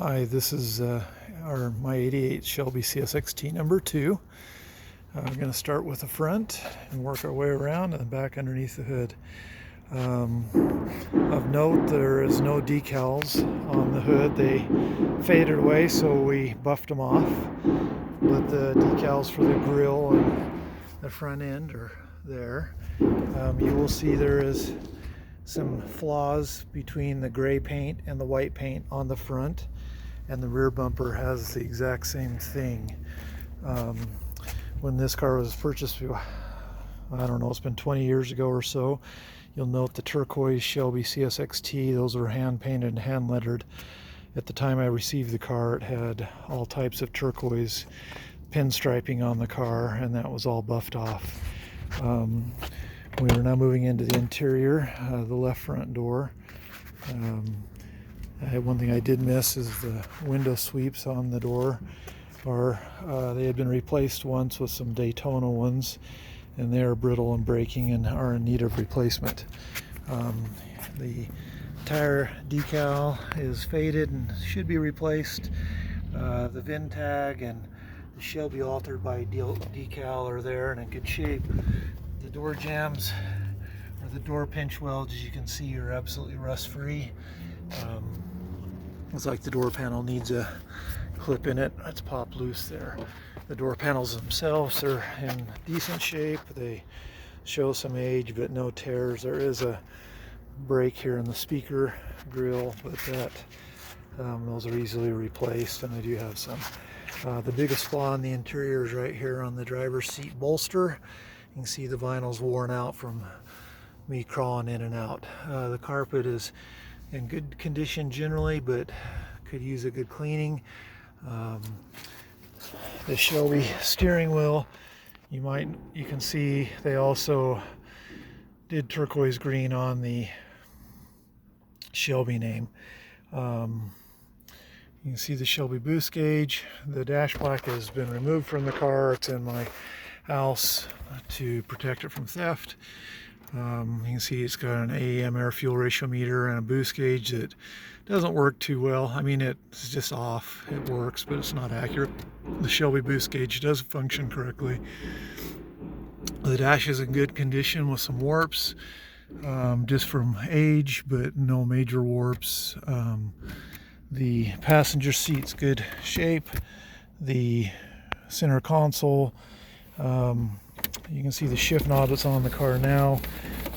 Hi, this is my '88 Shelby CSX-T number 2. I'm going to start with the front and work our way around and then back underneath the hood. Of note, there is no decals on the hood. They faded away, so we buffed them off. But the decals for the grille and the front end are there. You will see there is some flaws between the gray paint and the white paint on the front, and the rear bumper has the exact same thing. When this car was purchased, I don't know, it's been 20 years ago or so. You'll note the turquoise Shelby CSX-T, those were hand painted and hand lettered. At the time I received the car, it had all types of turquoise pinstriping on the car, and that was all buffed off. We are now moving into the interior, the left front door. One thing I did miss is the window sweeps on the door. They had been replaced once with some Daytona ones, and they are brittle and breaking and are in need of replacement. The tire decal is faded and should be replaced. The VIN tag and the Shelby altered by decal are there and in good shape. The door jambs or the door pinch welds, as you can see, are absolutely rust free. Looks like the door panel needs a clip in it. It's popped loose there. The door panels themselves are in decent shape. They show some age but no tears. There is a break here in the speaker grill, but those are easily replaced, and I do have some. The biggest flaw in the interior is right here on the driver's seat bolster. You can see the vinyl's worn out from me crawling in and out. The carpet is in good condition generally, but could use a good cleaning. The Shelby steering wheel, you can see they also did turquoise green on the Shelby name. You can see the Shelby boost gauge. The dash plaque has been removed from the car. It's in my house to protect it from theft. You can see it's got an AEM air fuel ratio meter and a boost gauge that doesn't work too well. I mean, it's just off. It works, but it's not accurate. The Shelby boost gauge does function correctly. The dash is in good condition with some warps, just from age, but no major warps. The passenger seat's good shape. The center console, you can see the shift knob that's on the car now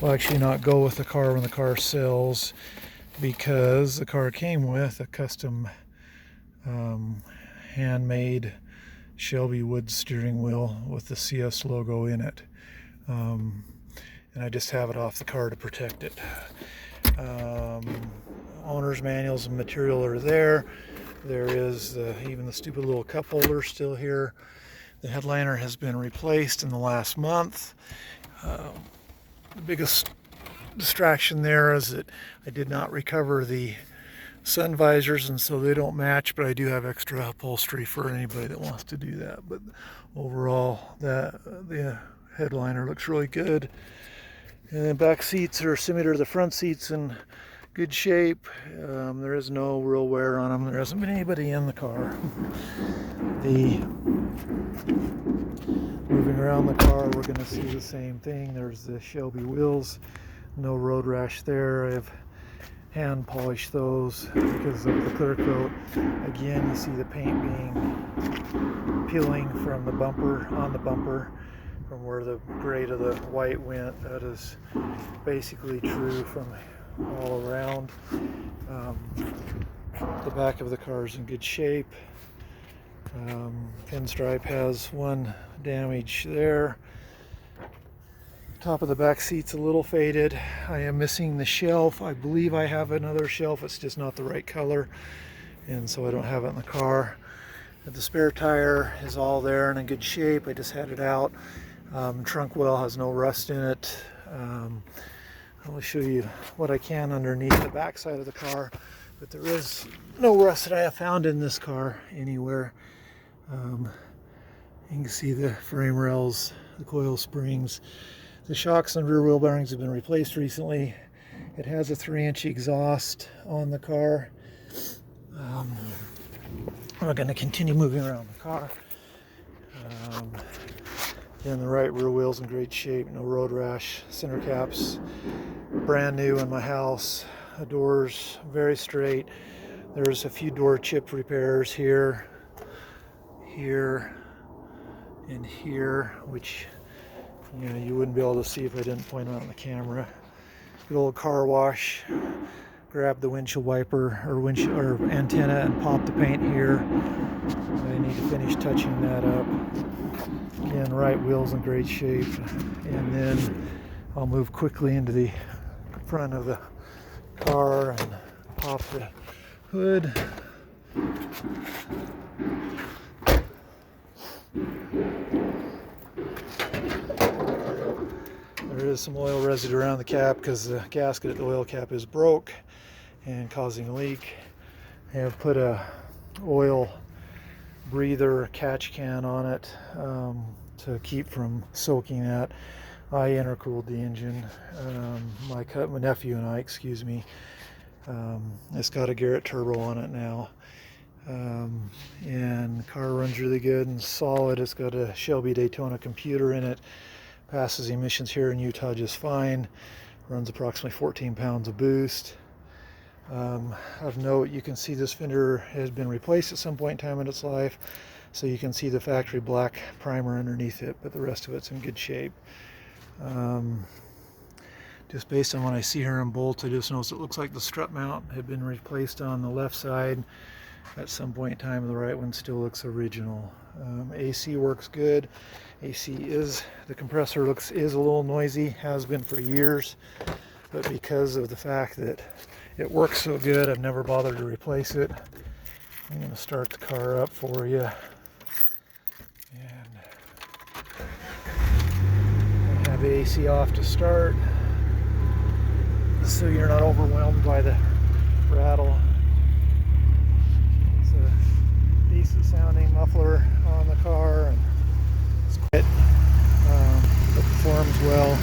will actually not go with the car when the car sells, because the car came with a custom handmade Shelby wood steering wheel with the CS logo in it, and I just have it off the car to protect it. Owner's manuals and material are there. There is even the stupid little cup holder still here. The headliner has been replaced in the last month. The biggest distraction there is that I did not recover the sun visors, and so they don't match, but I do have extra upholstery for anybody that wants to do that. But overall, the headliner looks really good. And the back seats are similar to the front seats in good shape. There is no real wear on them. There hasn't been anybody in the car. Moving around the car, we're going to see the same thing. There's the Shelby wheels, no road rash there. I've hand polished those because of the clear coat. Again, you see the paint being peeling from the bumper, on the bumper, from where the gray to the white went. That is basically true from all around. The back of the car is in good shape. Pinstripe has one damage there. Top of the back seat's a little faded. I am missing the shelf. I believe I have another shelf. It's just not the right color, and so I don't have it in the car. The spare tire is all there and in good shape. I just had it out. Trunk well has no rust in it. I'll show you what I can underneath the back side of the car, but there is no rust that I have found in this car anywhere. You can see the frame rails, the coil springs. The shocks and rear wheel bearings have been replaced recently. It has a 3-inch exhaust on the car. we're going to continue moving around the car. Again, the right rear wheel's in great shape, no road rash. Center caps brand new in my house. The doors very straight. There's a few door chip repairs here, here, and here, which you wouldn't be able to see if I didn't point out on the camera. Good old car wash. Grab the windshield wiper or antenna and pop the paint here. I need to finish touching that up. Again, right wheel's in great shape. And then I'll move quickly into the front of the car and pop the hood. There is some oil residue around the cap because the gasket at the oil cap is broke and causing a leak. I have put a oil breather catch can on it to keep from soaking that. I intercooled the engine. My nephew and I, excuse me. It's got a Garrett turbo on it now. And the car runs really good and solid. It's got a Shelby Daytona computer in it. Passes emissions here in Utah just fine. Runs approximately 14 pounds of boost. Of note, you can see this fender has been replaced at some point in time in its life, so you can see the factory black primer underneath it, but the rest of it's in good shape. Just based on what I see here on bolts, I just noticed it looks like the strut mount had been replaced on the left side at some point in time. The right one still looks original. AC works good. The compressor is a little noisy, has been for years, but because of the fact that it works so good, I've never bothered to replace it. I'm going to start the car up for you. And I have the AC off to start, so you're not overwhelmed by the rattle. It's a decent sounding muffler on the car, and it's quiet. It performs well.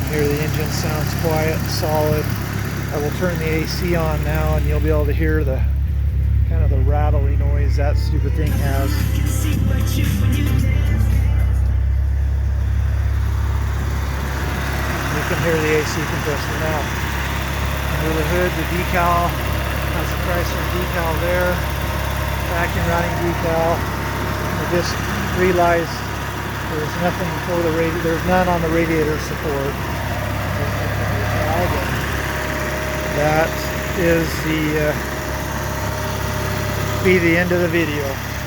Here the engine sounds quiet and solid. I will turn the AC on now, and you'll be able to hear the kind of the rattly noise that stupid thing has. You can hear the AC compressor now. Under the hood, the decal has a Chrysler decal there, vacuum routing decal. I just realized there's nothing for the radiator. There's none on the radiator support. That is the end of the video.